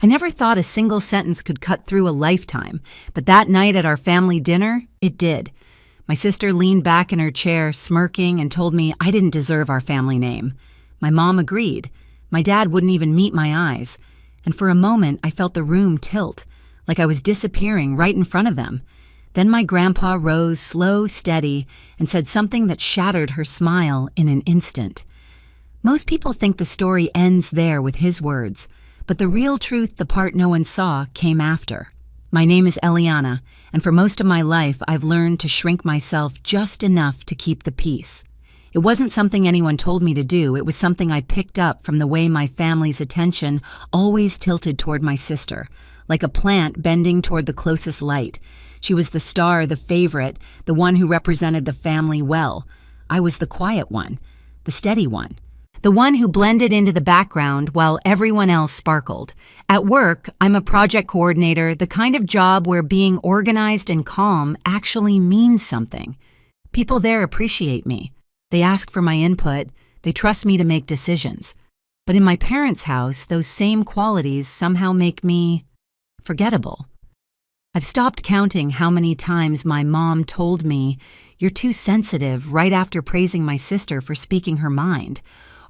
I never thought a single sentence could cut through a lifetime, but that night at our family dinner, it did. My sister leaned back in her chair, smirking, and told me I didn't deserve our family name. My mom agreed. My dad wouldn't even meet my eyes. And for a moment, I felt the room tilt, like I was disappearing right in front of them. Then my grandpa rose, slow, steady, and said something that shattered her smile in an instant. Most people think the story ends there with his words, but the real truth, the part no one saw, came after. My name is Eliana, and for most of my life, I've learned to shrink myself just enough to keep the peace. It wasn't something anyone told me to do, it was something I picked up from the way my family's attention always tilted toward my sister, like a plant bending toward the closest light. She was the star, the favorite, the one who represented the family well. I was the quiet one, the steady one. The one who blended into the background while everyone else sparkled. At work, I'm a project coordinator, the kind of job where being organized and calm actually means something. People there appreciate me. They ask for my input. They trust me to make decisions. But in my parents' house, those same qualities somehow make me forgettable. I've stopped counting how many times my mom told me, "You're too sensitive," right after praising my sister for speaking her mind.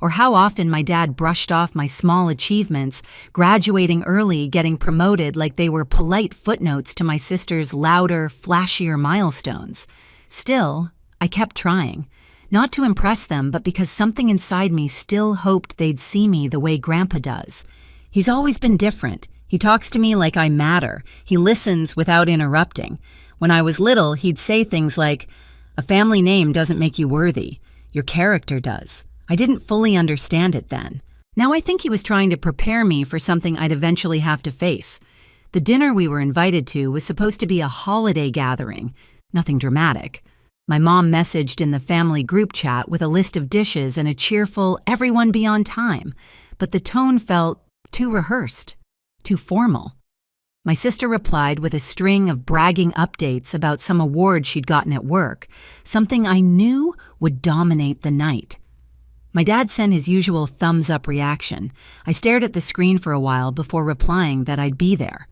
Or how often my dad brushed off my small achievements, graduating early, getting promoted like they were polite footnotes to my sister's louder, flashier milestones. Still, I kept trying. Not to impress them, but because something inside me still hoped they'd see me the way Grandpa does. He's always been different. He talks to me like I matter. He listens without interrupting. When I was little, he'd say things like, "A family name doesn't make you worthy. Your character does." I didn't fully understand it then. Now I think he was trying to prepare me for something I'd eventually have to face. The dinner we were invited to was supposed to be a holiday gathering, nothing dramatic. My mom messaged in the family group chat with a list of dishes and a cheerful, "Everyone be on time," but the tone felt too rehearsed, too formal. My sister replied with a string of bragging updates about some award she'd gotten at work, something I knew would dominate the night. My dad sent his usual thumbs-up reaction. I stared at the screen for a while before replying that I'd be there.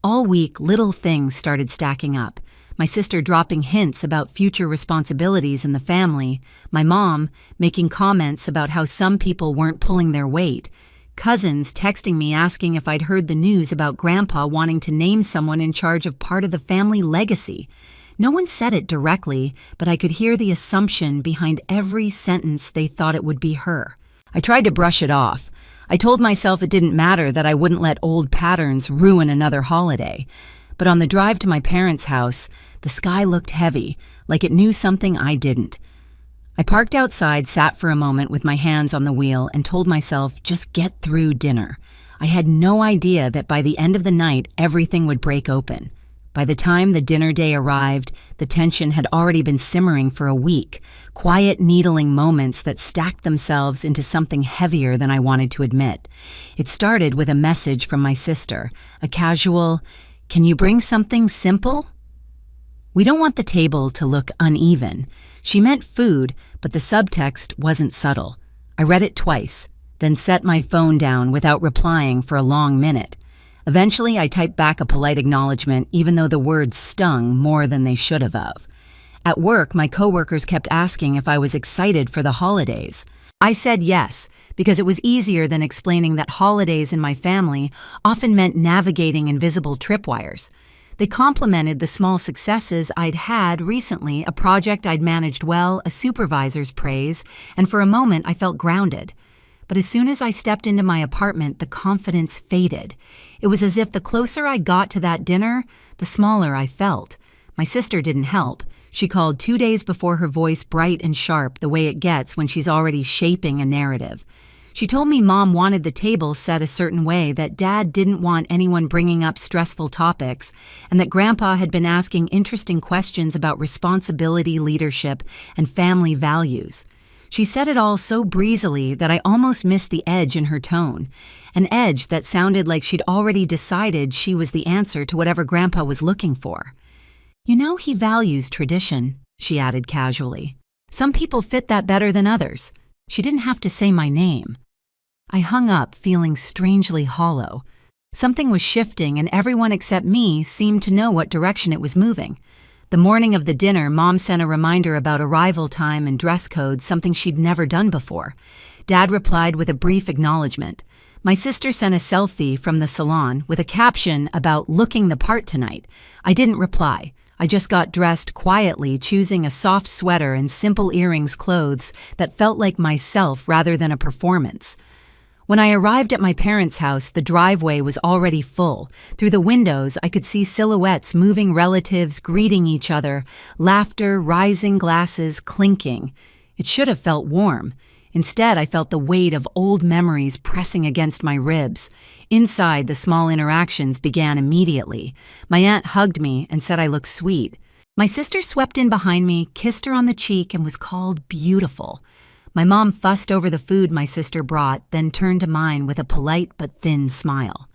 All week, little things started stacking up. My sister dropping hints about future responsibilities in the family, my mom making comments about how some people weren't pulling their weight, cousins texting me asking if I'd heard the news about Grandpa wanting to name someone in charge of part of the family legacy. No one said it directly, but I could hear the assumption behind every sentence they thought it would be her. I tried to brush it off. I told myself it didn't matter that I wouldn't let old patterns ruin another holiday. But on the drive to my parents' house, the sky looked heavy, like it knew something I didn't. I parked outside, sat for a moment with my hands on the wheel, and told myself, just get through dinner. I had no idea that by the end of the night, everything would break open. By the time the dinner day arrived, the tension had already been simmering for a week, quiet needling moments that stacked themselves into something heavier than I wanted to admit. It started with a message from my sister, a casual, "Can you bring something simple?" We don't want the table to look uneven. She meant food, but the subtext wasn't subtle. I read it twice, then set my phone down without replying for a long minute. Eventually, I typed back a polite acknowledgement, even though the words stung more than they should have. At work, my coworkers kept asking if I was excited for the holidays. I said yes, because it was easier than explaining that holidays in my family often meant navigating invisible tripwires. They complimented the small successes I'd had recently, a project I'd managed well, a supervisor's praise, and for a moment I felt grounded. But as soon as I stepped into my apartment, the confidence faded. It was as if the closer I got to that dinner, the smaller I felt. My sister didn't help. She called 2 days before, her voice bright and sharp, the way it gets when she's already shaping a narrative. She told me Mom wanted the table set a certain way, that Dad didn't want anyone bringing up stressful topics, and that Grandpa had been asking interesting questions about responsibility, leadership, and family values. She said it all so breezily that I almost missed the edge in her tone, an edge that sounded like she'd already decided she was the answer to whatever Grandpa was looking for. "You know, he values tradition," she added casually. "Some people fit that better than others." She didn't have to say my name. I hung up feeling strangely hollow. Something was shifting, and everyone except me seemed to know what direction it was moving. The morning of the dinner, Mom sent a reminder about arrival time and dress code, something she'd never done before. Dad replied with a brief acknowledgement. My sister sent a selfie from the salon with a caption about looking the part tonight. I didn't reply. I just got dressed quietly, choosing a soft sweater and simple earrings clothes that felt like myself rather than a performance. When I arrived at my parents' house, the driveway was already full. Through the windows, I could see silhouettes, moving relatives, greeting each other, laughter, rising glasses, clinking. It should have felt warm. Instead, I felt the weight of old memories pressing against my ribs. Inside, the small interactions began immediately. My aunt hugged me and said I looked sweet. My sister swept in behind me, kissed her on the cheek, and was called beautiful. My mom fussed over the food my sister brought, then turned to mine with a polite but thin smile.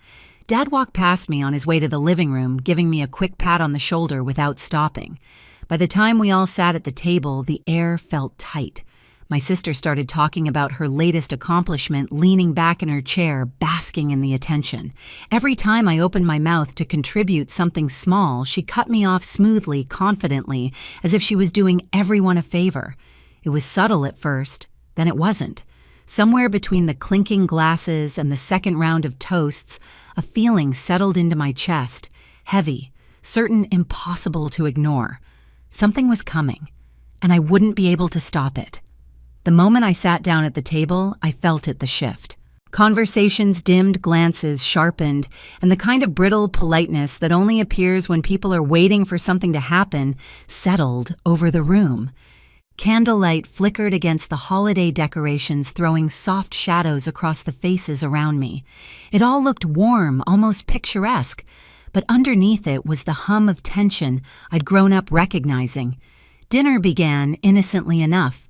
Dad walked past me on his way to the living room, giving me a quick pat on the shoulder without stopping. By the time we all sat at the table, the air felt tight. My sister started talking about her latest accomplishment, leaning back in her chair, basking in the attention. Every time I opened my mouth to contribute something small, she cut me off smoothly, confidently, as if she was doing everyone a favor. It was subtle at first, then it wasn't. Somewhere between the clinking glasses and the second round of toasts, a feeling settled into my chest, heavy, certain impossible to ignore. Something was coming, and I wouldn't be able to stop it. The moment I sat down at the table, I felt it, the shift. Conversations dimmed, glances sharpened, and the kind of brittle politeness that only appears when people are waiting for something to happen settled over the room. Candlelight flickered against the holiday decorations, throwing soft shadows across the faces around me. It all looked warm, almost picturesque, but underneath it was the hum of tension I'd grown up recognizing. Dinner began innocently enough.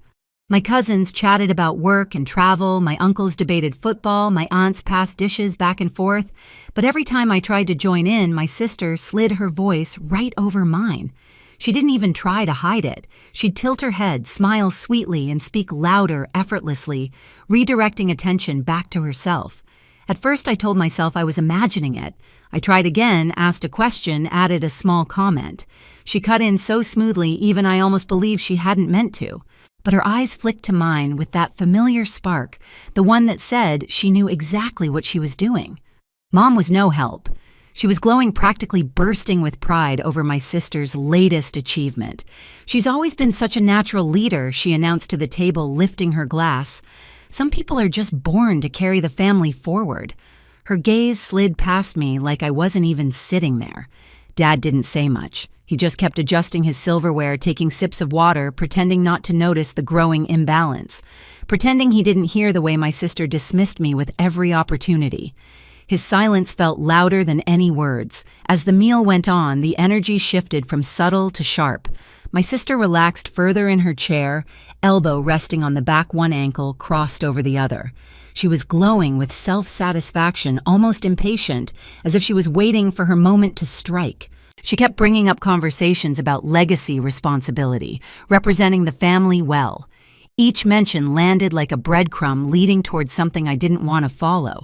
My cousins chatted about work and travel, my uncles debated football, my aunts passed dishes back and forth, but every time I tried to join in, my sister slid her voice right over mine. She didn't even try to hide it. She'd tilt her head, smile sweetly, and speak louder, effortlessly, redirecting attention back to herself. At first, I told myself I was imagining it. I tried again, asked a question, added a small comment. She cut in so smoothly, even I almost believed she hadn't meant to. But her eyes flicked to mine with that familiar spark, the one that said she knew exactly what she was doing. Mom was no help. She was glowing, practically bursting with pride over my sister's latest achievement. She's always been such a natural leader, she announced to the table, lifting her glass. Some people are just born to carry the family forward. Her gaze slid past me like I wasn't even sitting there. Dad didn't say much. He just kept adjusting his silverware, taking sips of water, pretending not to notice the growing imbalance, pretending he didn't hear the way my sister dismissed me with every opportunity. His silence felt louder than any words. As the meal went on, the energy shifted from subtle to sharp. My sister relaxed further in her chair, elbow resting on the back one ankle, crossed over the other. She was glowing with self-satisfaction, almost impatient, as if she was waiting for her moment to strike. She kept bringing up conversations about legacy responsibility, representing the family well. Each mention landed like a breadcrumb leading towards something I didn't want to follow.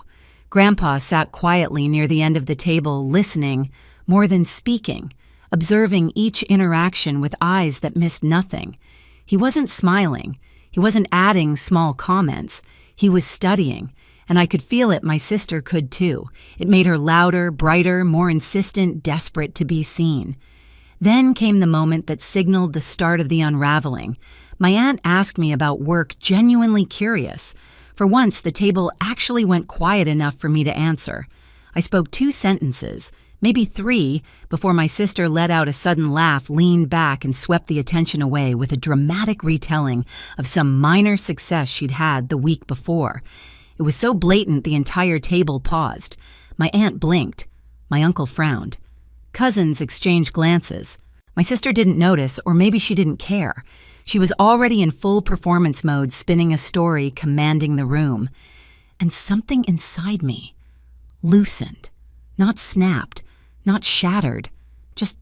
Grandpa sat quietly near the end of the table, listening, more than speaking, observing each interaction with eyes that missed nothing. He wasn't smiling. He wasn't adding small comments. He was studying, and I could feel it. My sister could too. It made her louder, brighter, more insistent, desperate to be seen. Then came the moment that signaled the start of the unraveling. My aunt asked me about work, genuinely curious. For once, the table actually went quiet enough for me to answer. I spoke 2 sentences, maybe 3, before my sister let out a sudden laugh, leaned back, and swept the attention away with a dramatic retelling of some minor success she'd had the week before. It was so blatant the entire table paused. My aunt blinked. My uncle frowned. Cousins exchanged glances. My sister didn't notice, or maybe she didn't care. She was already in full performance mode, spinning a story, commanding the room. And something inside me loosened. Not snapped, not shattered, just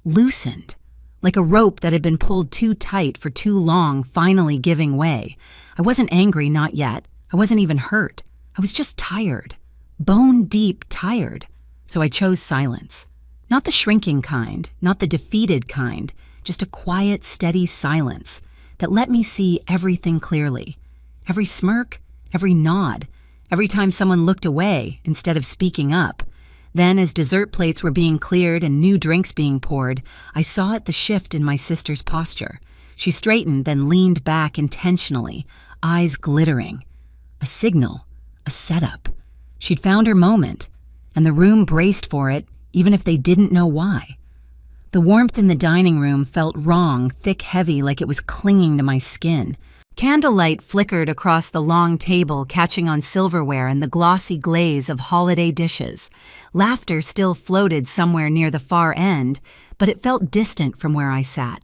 loosened. Like a rope that had been pulled too tight for too long, finally giving way. I wasn't angry, not yet. I wasn't even hurt. I was just tired. bone-deep tired, so I chose silence. Not the shrinking kind, not the defeated kind, just a quiet, steady silence that let me see everything clearly. Every smirk, every nod, every time someone looked away instead of speaking up. Then, as dessert plates were being cleared and new drinks being poured, I saw the shift in my sister's posture. She straightened, then leaned back intentionally, eyes glittering. A signal, a setup. She'd found her moment, and the room braced for it, even if they didn't know why. The warmth in the dining room felt wrong, thick, heavy, like it was clinging to my skin. Candlelight flickered across the long table, catching on silverware and the glossy glaze of holiday dishes. Laughter still floated somewhere near the far end, but it felt distant from where I sat.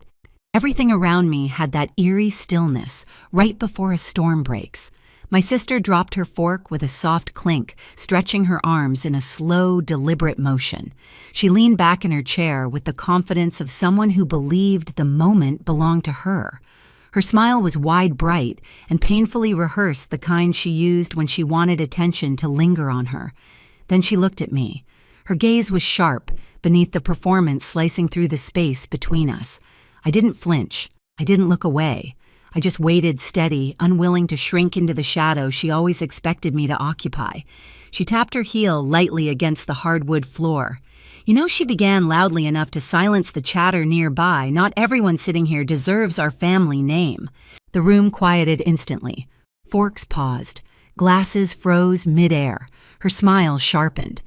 Everything around me had that eerie stillness, right before a storm breaks. My sister dropped her fork with a soft clink, stretching her arms in a slow, deliberate motion. She leaned back in her chair with the confidence of someone who believed the moment belonged to her. Her smile was wide, bright, and painfully rehearsed, the kind she used when she wanted attention to linger on her. Then she looked at me. Her gaze was sharp, beneath the performance slicing through the space between us. I didn't flinch. I didn't look away. I just waited steady, unwilling to shrink into the shadow she always expected me to occupy. She tapped her heel lightly against the hardwood floor. She began loudly enough to silence the chatter nearby. Not everyone sitting here deserves our family name. The room quieted instantly. Forks paused. Glasses froze midair. Her smile sharpened.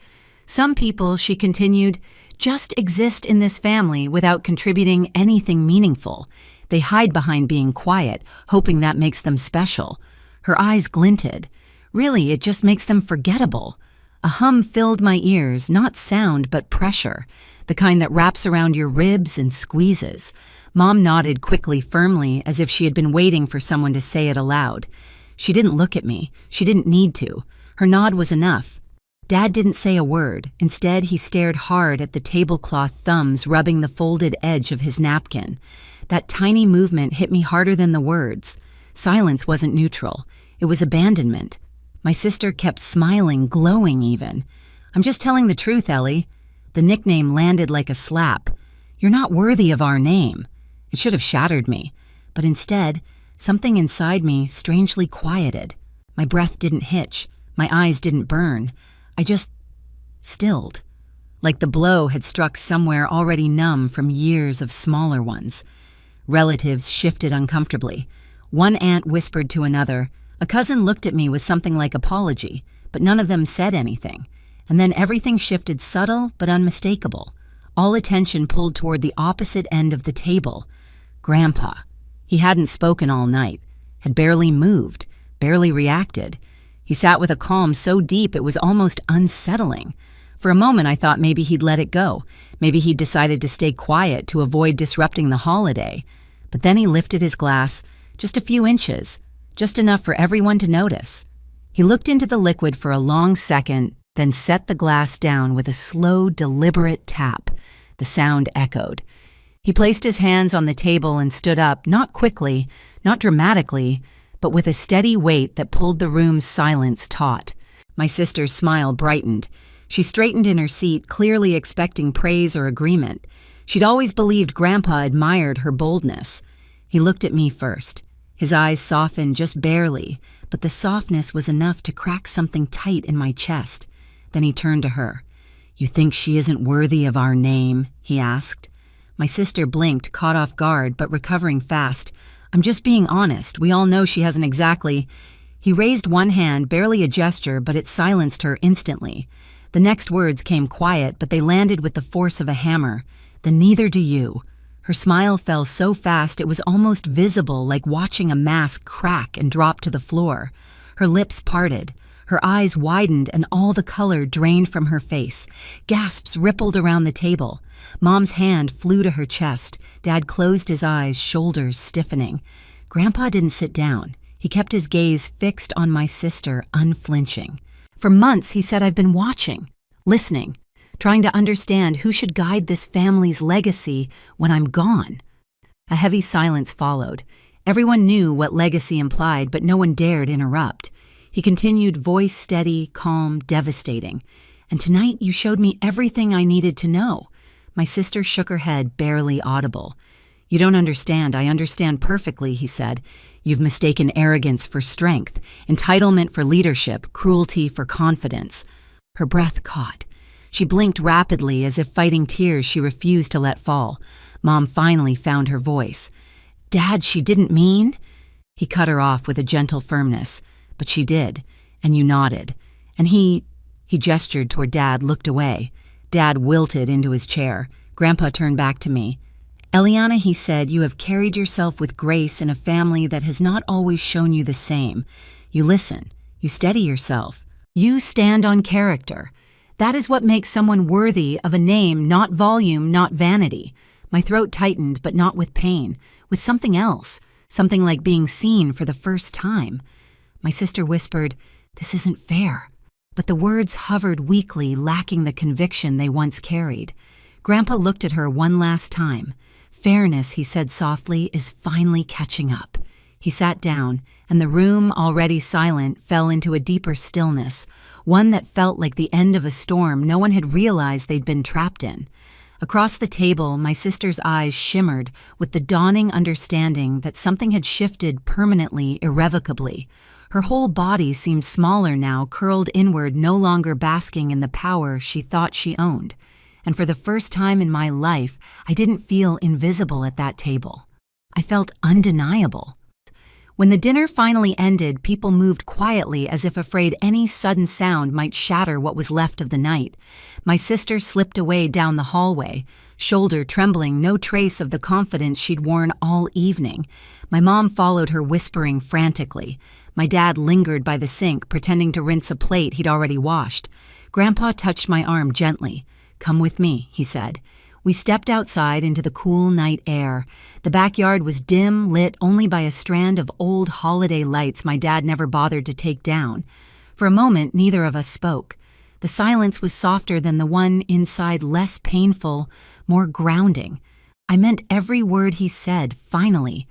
Some people, she continued, just exist in this family without contributing anything meaningful. They hide behind being quiet, hoping that makes them special. Her eyes glinted. Really, it just makes them forgettable. A hum filled my ears, not sound but pressure, the kind that wraps around your ribs and squeezes. Mom nodded quickly, firmly, as if she had been waiting for someone to say it aloud. She didn't look at me. She didn't need to. Her nod was enough. Dad didn't say a word. Instead, he stared hard at the tablecloth thumbs rubbing the folded edge of his napkin. That tiny movement hit me harder than the words. Silence wasn't neutral. It was abandonment. My sister kept smiling, glowing even. I'm just telling the truth, Ellie. The nickname landed like a slap. You're not worthy of our name. It should have shattered me. But instead, something inside me strangely quieted. My breath didn't hitch. My eyes didn't burn. I just stilled. Like the blow had struck somewhere already numb from years of smaller ones. Relatives shifted uncomfortably. One aunt whispered to another. A cousin looked at me with something like apology, but none of them said anything. And then everything shifted, subtle but unmistakable. All attention pulled toward the opposite end of the table. Grandpa. He hadn't spoken all night, had barely moved, barely reacted. He sat with a calm so deep it was almost unsettling. For a moment I thought maybe he'd let it go. Maybe he'd decided to stay quiet to avoid disrupting the holiday. But then he lifted his glass, just a few inches, just enough for everyone to notice. He looked into the liquid for a long second, then set the glass down with a slow, deliberate tap. The sound echoed. He placed his hands on the table and stood up, not quickly, not dramatically, but with a steady weight that pulled the room's silence taut. My sister's smile brightened. She straightened in her seat, clearly expecting praise or agreement. She'd always believed Grandpa admired her boldness. He looked at me first. His eyes softened just barely, but the softness was enough to crack something tight in my chest. Then he turned to her. "You think she isn't worthy of our name?" he asked. My sister blinked, caught off guard, but recovering fast. "I'm just being honest. We all know she hasn't exactly—" He raised one hand, barely a gesture, but it silenced her instantly. The next words came quiet, but they landed with the force of a hammer. "Then neither do you." Her smile fell so fast it was almost visible, like watching a mask crack and drop to the floor. Her lips parted. Her eyes widened and all the color drained from her face. Gasps rippled around the table. Mom's hand flew to her chest. Dad closed his eyes, shoulders stiffening. Grandpa didn't sit down. He kept his gaze fixed on my sister, unflinching. For months, he said, I've been watching, listening, trying to understand who should guide this family's legacy when I'm gone. A heavy silence followed. Everyone knew what legacy implied, but no one dared interrupt. He continued, voice steady, calm, devastating. "And tonight you showed me everything I needed to know." My sister shook her head, barely audible. "You don't understand. I understand perfectly," he said. "You've mistaken arrogance for strength, entitlement for leadership, cruelty for confidence." Her breath caught. She blinked rapidly, as if fighting tears she refused to let fall. Mom finally found her voice. "Dad, she didn't mean—" He cut her off with a gentle firmness. "But she did, and you nodded." And he gestured toward Dad, looked away. Dad wilted into his chair. Grandpa turned back to me. "Eliana," he said, "you have carried yourself with grace in a family that has not always shown you the same. You listen. You steady yourself. You stand on character. That is what makes someone worthy of a name, not volume, not vanity." My throat tightened, but not with pain, with something else, something like being seen for the first time. My sister whispered, "This isn't fair." But the words hovered weakly, lacking the conviction they once carried. Grandpa looked at her one last time. "Fairness," he said softly, "is finally catching up." He sat down, and the room, already silent, fell into a deeper stillness, one that felt like the end of a storm no one had realized they'd been trapped in. Across the table, my sister's eyes shimmered with the dawning understanding that something had shifted permanently, irrevocably. Her whole body seemed smaller now, curled inward, no longer basking in the power she thought she owned. And for the first time in my life, I didn't feel invisible at that table. I felt undeniable. When the dinner finally ended, people moved quietly as if afraid any sudden sound might shatter what was left of the night. My sister slipped away down the hallway, shoulder trembling, no trace of the confidence she'd worn all evening. My mom followed her, whispering frantically. My dad lingered by the sink, pretending to rinse a plate he'd already washed. Grandpa touched my arm gently. "Come with me," he said. We stepped outside into the cool night air. The backyard was dim, lit only by a strand of old holiday lights my dad never bothered to take down. For a moment, neither of us spoke. The silence was softer than the one inside, less painful, more grounding. I meant every word he said, finally.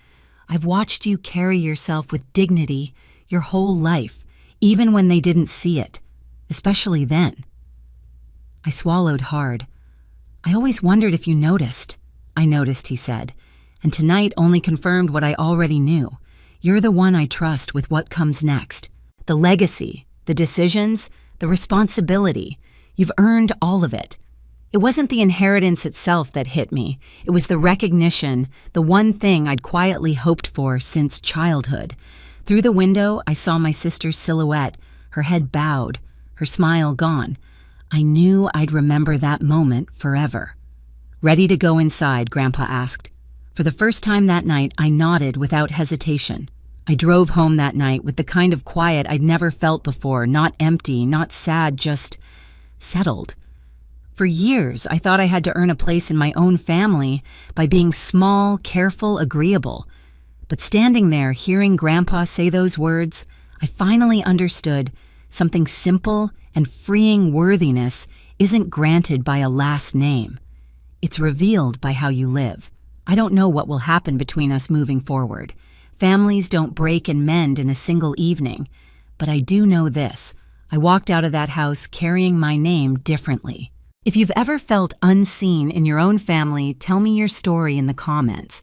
"I've watched you carry yourself with dignity your whole life, even when they didn't see it, especially then." I swallowed hard. "I always wondered if you noticed." "I noticed," he said, "and tonight only confirmed what I already knew. You're the one I trust with what comes next. The legacy, the decisions, the responsibility. You've earned all of it." It wasn't the inheritance itself that hit me. It was the recognition, the one thing I'd quietly hoped for since childhood. Through the window, I saw my sister's silhouette, her head bowed, her smile gone. I knew I'd remember that moment forever. "Ready to go inside?" Grandpa asked. For the first time that night, I nodded without hesitation. I drove home that night with the kind of quiet I'd never felt before, not empty, not sad, just settled. For years, I thought I had to earn a place in my own family by being small, careful, agreeable. But standing there, hearing Grandpa say those words, I finally understood something simple and freeing. Worthiness isn't granted by a last name. It's revealed by how you live. I don't know what will happen between us moving forward. Families don't break and mend in a single evening. But I do know this. I walked out of that house carrying my name differently. If you've ever felt unseen in your own family, tell me your story in the comments.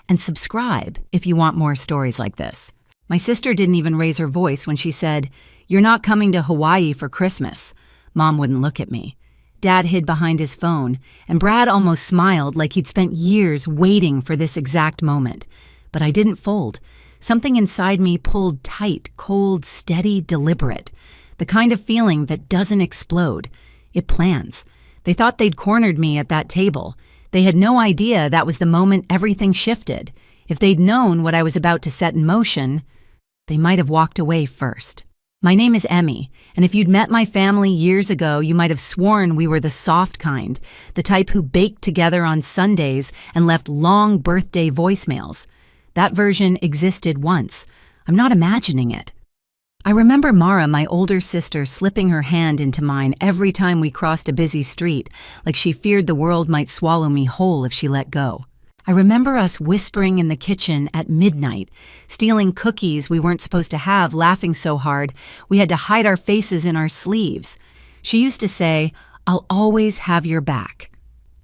And subscribe if you want more stories like this. My sister didn't even raise her voice when she said, "You're not coming to Hawaii for Christmas." Mom wouldn't look at me. Dad hid behind his phone, and Brad almost smiled like he'd spent years waiting for this exact moment. But I didn't fold. Something inside me pulled tight, cold, steady, deliberate. The kind of feeling that doesn't explode. It plans. They thought they'd cornered me at that table. They had no idea that was the moment everything shifted. If they'd known what I was about to set in motion, they might have walked away first. My name is Emmy, and if you'd met my family years ago, you might have sworn we were the soft kind, the type who baked together on Sundays and left long birthday voicemails. That version existed once. I'm not imagining it. I remember Mara, my older sister, slipping her hand into mine every time we crossed a busy street, like she feared the world might swallow me whole if she let go. I remember us whispering in the kitchen at midnight, stealing cookies we weren't supposed to have, laughing so hard we had to hide our faces in our sleeves. She used to say, "I'll always have your back."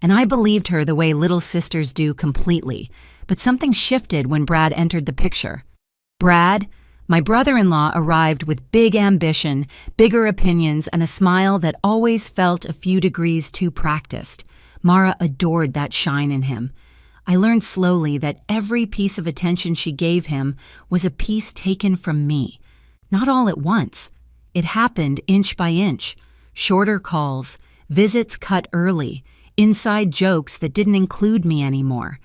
And I believed her the way little sisters do completely, but something shifted when Brad entered the picture. Brad, my brother-in-law, arrived with big ambition, bigger opinions, and a smile that always felt a few degrees too practiced. Mara adored that shine in him. I learned slowly that every piece of attention she gave him was a piece taken from me. Not all at once. It happened inch by inch. Shorter calls, visits cut early, inside jokes that didn't include me anymore.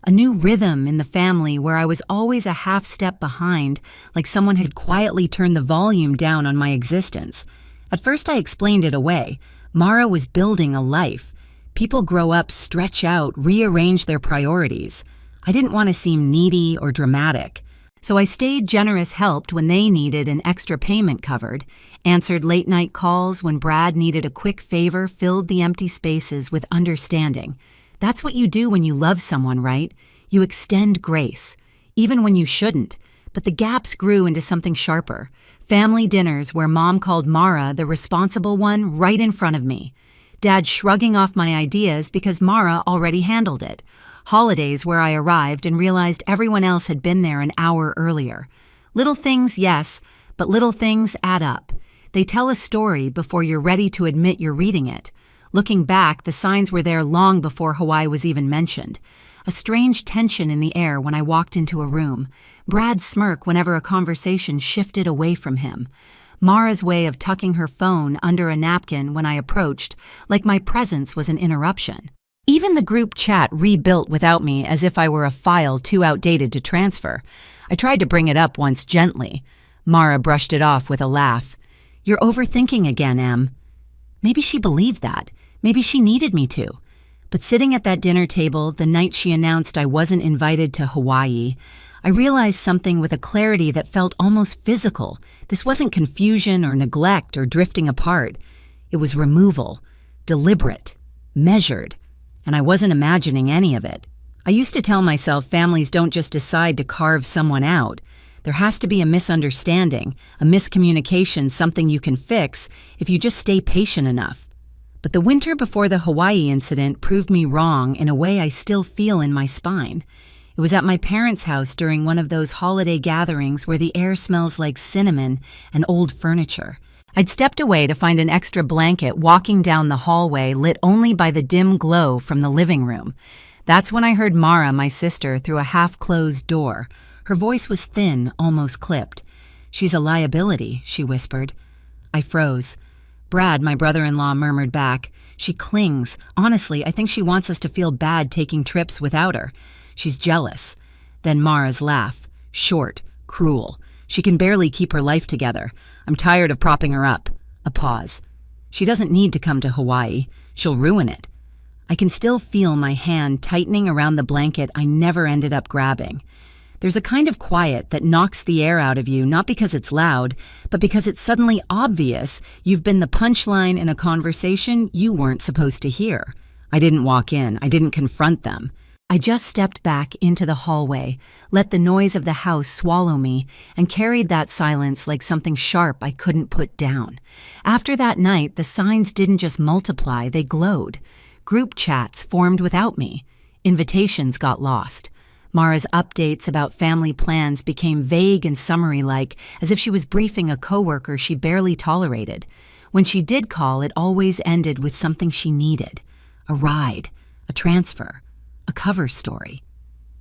A new rhythm in the family where I was always a half step behind, like someone had quietly turned the volume down on my existence. At first I explained it away. Mara was building a life. People grow up, stretch out, rearrange their priorities. I didn't want to seem needy or dramatic, so I stayed generous, helped when they needed an extra payment covered, answered late-night calls when Brad needed a quick favor, filled the empty spaces with understanding. That's what you do when you love someone, right? You extend grace, even when you shouldn't. But the gaps grew into something sharper. Family dinners where Mom called Mara the responsible one right in front of me. Dad shrugging off my ideas because Mara already handled it. Holidays where I arrived and realized everyone else had been there an hour earlier. Little things, yes, but little things add up. They tell a story before you're ready to admit you're reading it. Looking back, the signs were there long before Hawaii was even mentioned. A strange tension in the air when I walked into a room. Brad's smirk whenever a conversation shifted away from him. Mara's way of tucking her phone under a napkin when I approached, like my presence was an interruption. Even the group chat rebuilt without me as if I were a file too outdated to transfer. I tried to bring it up once gently. Mara brushed it off with a laugh. "You're overthinking again, Em." Maybe she believed that. Maybe she needed me to. But sitting at that dinner table the night she announced I wasn't invited to Hawaii, I realized something with a clarity that felt almost physical. This wasn't confusion or neglect or drifting apart. It was removal, deliberate, measured, and I wasn't imagining any of it. I used to tell myself families don't just decide to carve someone out. There has to be a misunderstanding, a miscommunication, something you can fix if you just stay patient enough. But the winter before the Hawaii incident proved me wrong in a way I still feel in my spine. It was at my parents' house during one of those holiday gatherings where the air smells like cinnamon and old furniture. I'd stepped away to find an extra blanket walking down the hallway lit only by the dim glow from the living room. That's when I heard Mara, my sister, through a half-closed door. Her voice was thin, almost clipped. "She's a liability," she whispered. I froze. Brad, my brother-in-law, murmured back. "She clings. Honestly, I think she wants us to feel bad taking trips without her. She's jealous." Then Mara's laugh. Short, cruel. "She can barely keep her life together. I'm tired of propping her up." A pause. "She doesn't need to come to Hawaii. She'll ruin it." I can still feel my hand tightening around the blanket I never ended up grabbing. There's a kind of quiet that knocks the air out of you, not because it's loud, but because it's suddenly obvious you've been the punchline in a conversation you weren't supposed to hear. I didn't walk in. I didn't confront them. I just stepped back into the hallway, let the noise of the house swallow me, and carried that silence like something sharp I couldn't put down. After that night, the signs didn't just multiply, they glowed. Group chats formed without me. Invitations got lost. Mara's updates about family plans became vague and summary-like, as if she was briefing a coworker she barely tolerated. When she did call, it always ended with something she needed. A ride, a transfer, a cover story.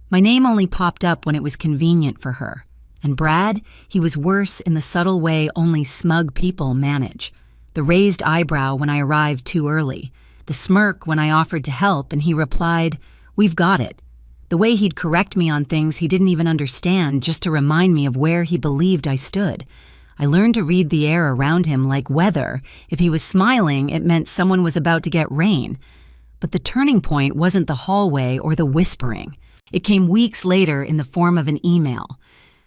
My name only popped up when it was convenient for her. And Brad, he was worse in the subtle way only smug people manage. The raised eyebrow when I arrived too early. The smirk when I offered to help and he replied, "We've got it." The way he'd correct me on things he didn't even understand just to remind me of where he believed I stood. I learned to read the air around him like weather. If he was smiling, it meant someone was about to get rain. But the turning point wasn't the hallway or the whispering. It came weeks later in the form of an email.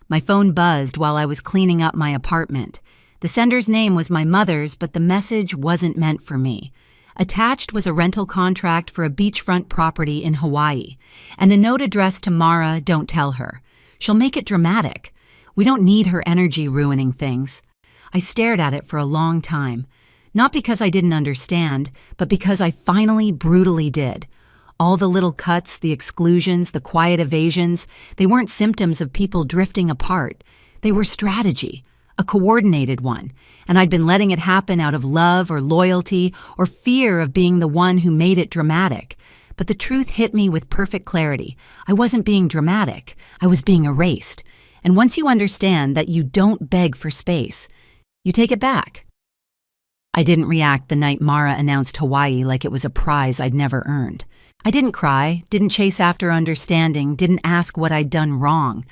My phone buzzed while I was cleaning up my apartment. The sender's name was my mother's, but the message wasn't meant for me. Attached was a rental contract for a beachfront property in Hawaii, and a note addressed to Mara, "Don't tell her. She'll make it dramatic. We don't need her energy ruining things." I stared at it for a long time, not because I didn't understand, but because I finally brutally did. All the little cuts, the exclusions, the quiet evasions, they weren't symptoms of people drifting apart. They were strategy, a coordinated one, and I'd been letting it happen out of love or loyalty or fear of being the one who made it dramatic. But the truth hit me with perfect clarity. I wasn't being dramatic. I was being erased. And once you understand that you don't beg for space, you take it back. I didn't react the night Mara announced Hawaii like it was a prize I'd never earned. I didn't cry, didn't chase after understanding, didn't ask what I'd done wrong.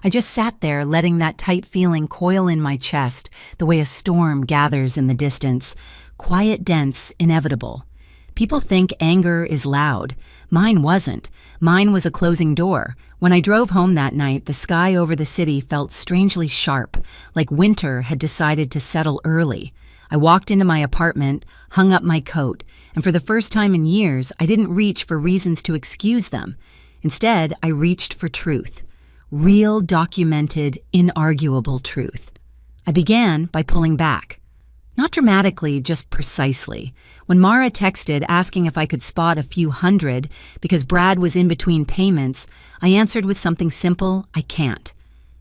I just sat there letting that tight feeling coil in my chest the way a storm gathers in the distance, quiet, dense, inevitable. People think anger is loud. Mine wasn't. Mine was a closing door. When I drove home that night, the sky over the city felt strangely sharp, like winter had decided to settle early. I walked into my apartment, hung up my coat, and for the first time in years, I didn't reach for reasons to excuse them. Instead, I reached for truth. Real, documented, inarguable truth. I began by pulling back. Not dramatically, just precisely. When Mara texted asking if I could spot a few hundred because Brad was in between payments, I answered with something simple: I can't.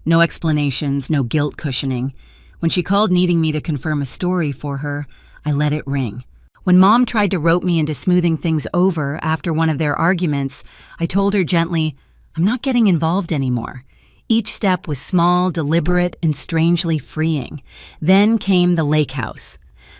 No explanations, no guilt cushioning. When she called needing me to confirm a story for her, I let it ring. When Mom tried to rope me into smoothing things over after one of their arguments, I told her gently, "I'm not getting involved anymore." Each step was small, deliberate, and strangely freeing. Then came the lake house.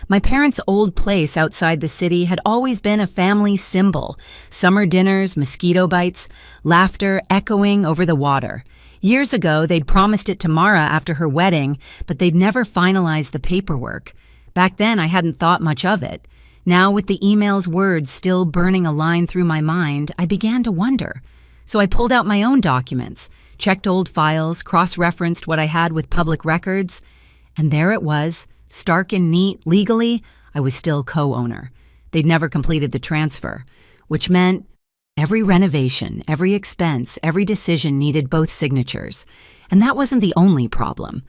My parents' old place outside the city had always been a family symbol. Summer dinners, mosquito bites, laughter echoing over the water. Years ago, they'd promised it to Mara after her wedding, but they'd never finalized the paperwork. Back then, I hadn't thought much of it. Now, with the email's words still burning a line through my mind, I began to wonder. So I pulled out my own documents, checked old files, cross-referenced what I had with public records, and there it was, stark and neat. Legally, I was still co-owner. They'd never completed the transfer, which meant every renovation, every expense, every decision needed both signatures. And that wasn't the only problem.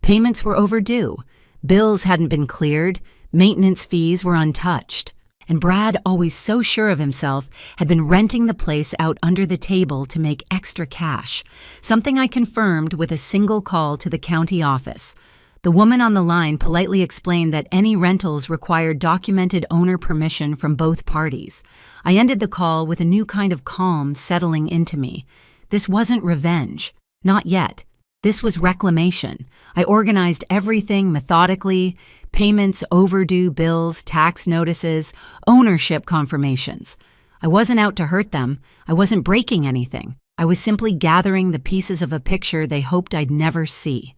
Payments were overdue. Bills hadn't been cleared. Maintenance fees were untouched. And Brad, always so sure of himself, had been renting the place out under the table to make extra cash, something I confirmed with a single call to the county office. The woman on the line politely explained that any rentals required documented owner permission from both parties. I ended the call with a new kind of calm settling into me. This wasn't revenge. Not yet. This was reclamation. I organized everything methodically: payments, overdue bills, tax notices, ownership confirmations. I wasn't out to hurt them. I wasn't breaking anything. I was simply gathering the pieces of a picture they hoped I'd never see.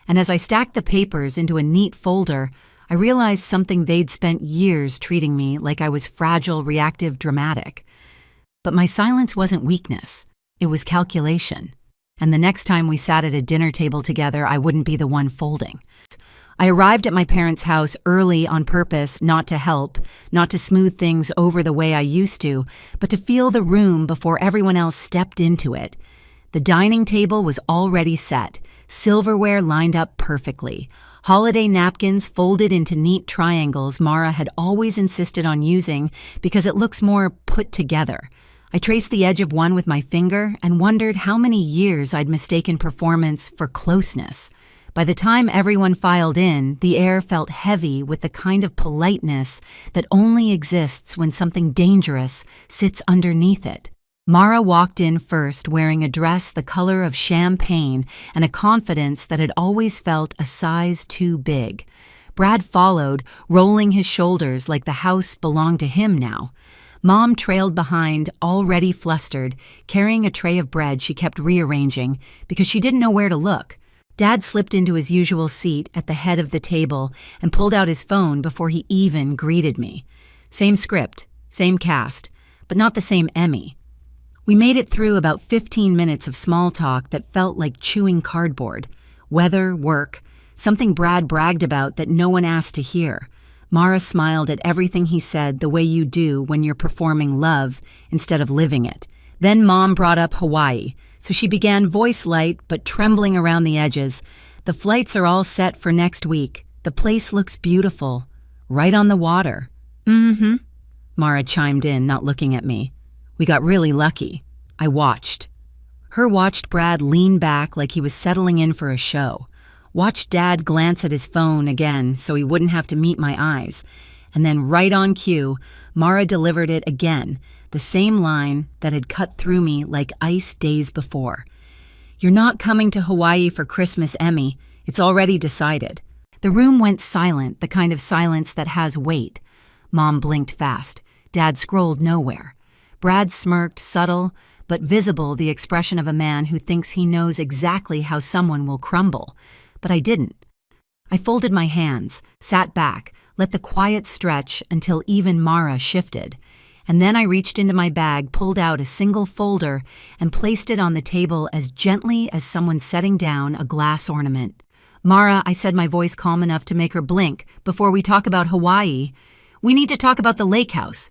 And as I stacked the papers into a neat folder, I realized something they'd spent years treating me like I was fragile, reactive, dramatic. But my silence wasn't weakness. It was calculation. And the next time we sat at a dinner table together, I wouldn't be the one folding. I arrived at my parents' house early on purpose, not to help, not to smooth things over the way I used to, but to feel the room before everyone else stepped into it. The dining table was already set, silverware lined up perfectly, holiday napkins folded into neat triangles Mara had always insisted on using because it looks more put together. I traced the edge of one with my finger and wondered how many years I'd mistaken performance for closeness. By the time everyone filed in, the air felt heavy with the kind of politeness that only exists when something dangerous sits underneath it. Mara walked in first wearing a dress the color of champagne and a confidence that had always felt a size too big. Brad followed, rolling his shoulders like the house belonged to him now. Mom trailed behind, already flustered, carrying a tray of bread she kept rearranging because she didn't know where to look. Dad slipped into his usual seat at the head of the table and pulled out his phone before he even greeted me. Same script, same cast, but not the same Emmy. We made it through about 15 minutes of small talk that felt like chewing cardboard. Weather, work, something Brad bragged about that no one asked to hear. Mara smiled at everything he said the way you do when you're performing love instead of living it. Then Mom brought up Hawaii, so she began voice light but trembling around the edges. The flights are all set for next week. The place looks beautiful. Right on the water. Mm-hmm. Mara chimed in, not looking at me. We got really lucky. I watched. Her watched Brad lean back like he was settling in for a show. Watched Dad glance at his phone again so he wouldn't have to meet my eyes. And then right on cue, Mara delivered it again, the same line that had cut through me like ice days before. You're not coming to Hawaii for Christmas, Emmy. It's already decided. The room went silent, the kind of silence that has weight. Mom blinked fast. Dad scrolled nowhere. Brad smirked, subtle, but visible, the expression of a man who thinks he knows exactly how someone will crumble. But I didn't. I folded my hands, sat back, let the quiet stretch until even Mara shifted. And then I reached into my bag, pulled out a single folder, and placed it on the table as gently as someone setting down a glass ornament. Mara, I said, my voice calm enough to make her blink, before we talk about Hawaii, we need to talk about the lake house.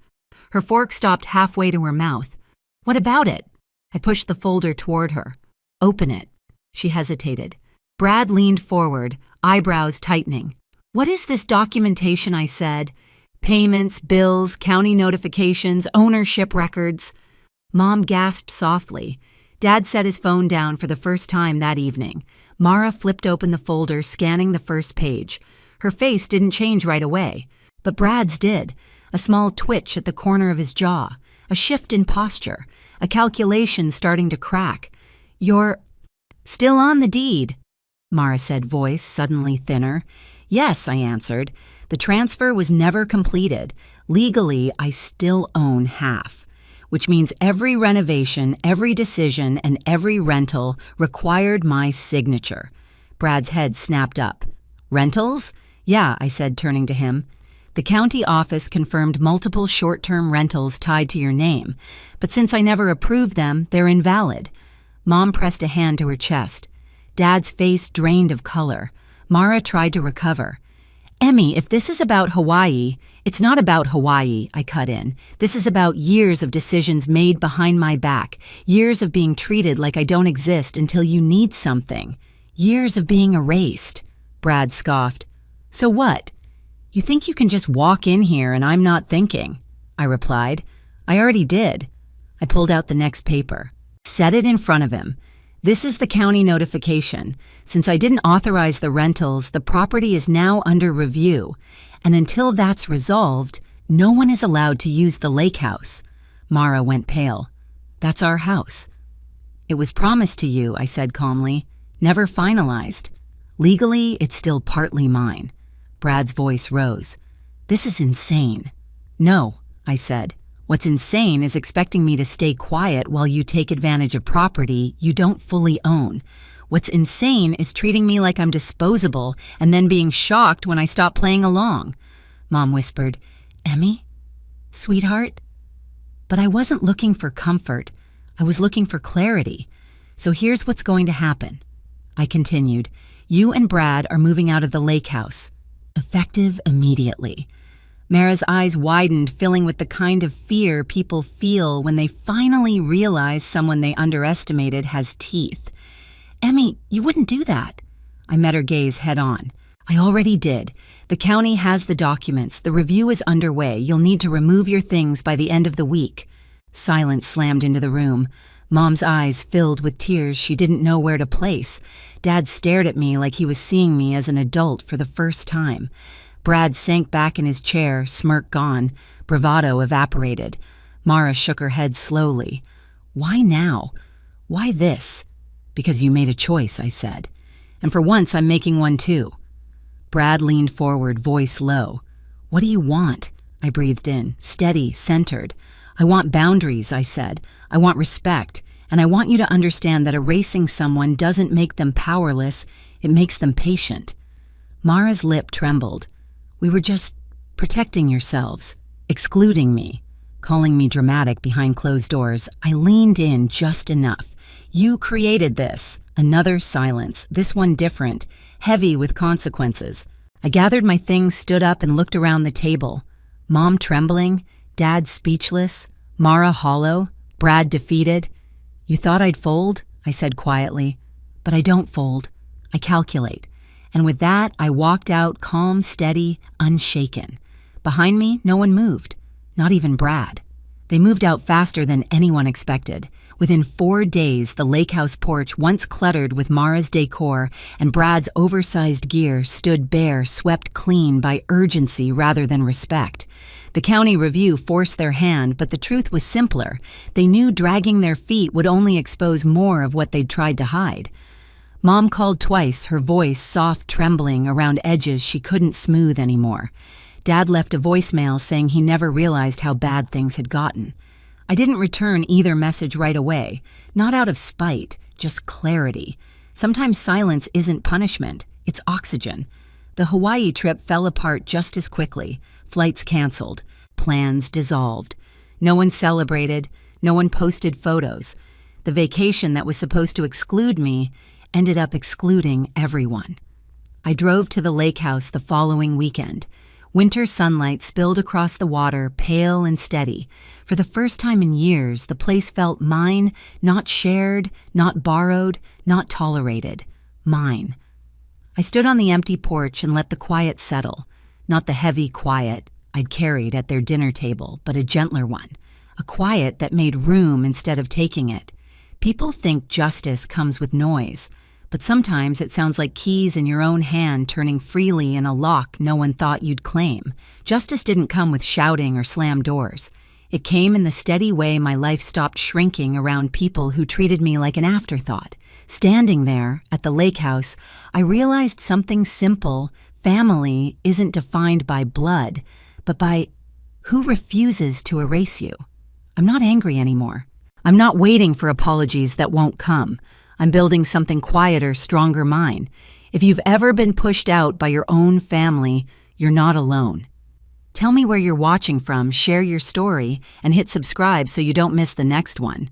Her fork stopped halfway to her mouth. What about it? I pushed the folder toward her. Open it. She hesitated. Brad leaned forward, eyebrows tightening. What is this documentation? I said. Payments, bills, county notifications, ownership records. Mom gasped softly. Dad set his phone down for the first time that evening. Mara flipped open the folder, scanning the first page. Her face didn't change right away, but Brad's did. A small twitch at the corner of his jaw, a shift in posture, a calculation starting to crack. You're still on the deed, Mara said, voice suddenly thinner. Yes, I answered. The transfer was never completed. Legally, I still own half, which means every renovation, every decision, and every rental required my signature. Brad's head snapped up. Rentals? Yeah, I said, turning to him. The county office confirmed multiple short-term rentals tied to your name, but since I never approved them, they're invalid. Mom pressed a hand to her chest. Dad's face drained of color. Mara tried to recover. Emmy, if this is about Hawaii, it's not about Hawaii, I cut in. This is about years of decisions made behind my back, years of being treated like I don't exist until you need something, years of being erased. Brad scoffed. So what? You think you can just walk in here and I'm not thinking? I replied. I already did. I pulled out the next paper. Set it in front of him. This is the county notification. Since I didn't authorize the rentals, the property is now under review. And until that's resolved, no one is allowed to use the lake house. Mara went pale. That's our house. It was promised to you, I said calmly. Never finalized. Legally, it's still partly mine. Brad's voice rose. This is insane. No, I said. What's insane is expecting me to stay quiet while you take advantage of property you don't fully own. What's insane is treating me like I'm disposable and then being shocked when I stop playing along. Mom whispered, Emmy? Sweetheart? But I wasn't looking for comfort. I was looking for clarity. So here's what's going to happen. I continued. You and Brad are moving out of the lake house. Effective immediately. Mara's eyes widened, filling with the kind of fear people feel when they finally realize someone they underestimated has teeth. Emmy, you wouldn't do that. I met her gaze head on. I already did. The county has the documents. The review is underway. You'll need to remove your things by the end of the week. Silence slammed into the room. Mom's eyes filled with tears she didn't know where to place. Dad stared at me like he was seeing me as an adult for the first time. Brad sank back in his chair, smirk gone, bravado evaporated. Mara shook her head slowly. Why now? Why this? Because you made a choice, I said. And for once, I'm making one too. Brad leaned forward, voice low. What do you want? I breathed in, steady, centered. I want boundaries, I said. I want respect. And I want you to understand that erasing someone doesn't make them powerless, it makes them patient. Mara's lip trembled. We were just protecting yourselves, excluding me, calling me dramatic behind closed doors. I leaned in just enough. You created this. Another silence, this one different, heavy with consequences. I gathered my things, stood up, and looked around the table. Mom trembling, Dad speechless, Mara hollow, Brad defeated. "You thought I'd fold?" I said quietly. "But I don't fold. I calculate." And with that, I walked out calm, steady, unshaken. Behind me, no one moved, not even Brad. They moved out faster than anyone expected. Within 4 days, the lake house porch, once cluttered with Mara's decor and Brad's oversized gear, stood bare, swept clean by urgency rather than respect. The County Review forced their hand, but the truth was simpler. They knew dragging their feet would only expose more of what they'd tried to hide. Mom called twice, her voice soft trembling around edges she couldn't smooth anymore. Dad left a voicemail saying he never realized how bad things had gotten. I didn't return either message right away, not out of spite, just clarity. Sometimes silence isn't punishment, it's oxygen. The Hawaii trip fell apart just as quickly. Flights canceled, plans dissolved. No one celebrated, no one posted photos. The vacation that was supposed to exclude me ended up excluding everyone. I drove to the lake house the following weekend. Winter sunlight spilled across the water, pale and steady. For the first time in years, the place felt mine, not shared, not borrowed, not tolerated. Mine. I stood on the empty porch and let the quiet settle. Not the heavy quiet I'd carried at their dinner table, but a gentler one. A quiet that made room instead of taking it. People think justice comes with noise, but sometimes it sounds like keys in your own hand turning freely in a lock no one thought you'd claim. Justice didn't come with shouting or slammed doors. It came in the steady way my life stopped shrinking around people who treated me like an afterthought. Standing there at the lake house, I realized something simple. Family isn't defined by blood, but by who refuses to erase you. I'm not angry anymore. I'm not waiting for apologies that won't come. I'm building something quieter, stronger mine. If you've ever been pushed out by your own family, you're not alone. Tell me where you're watching from, share your story, and hit subscribe so you don't miss the next one.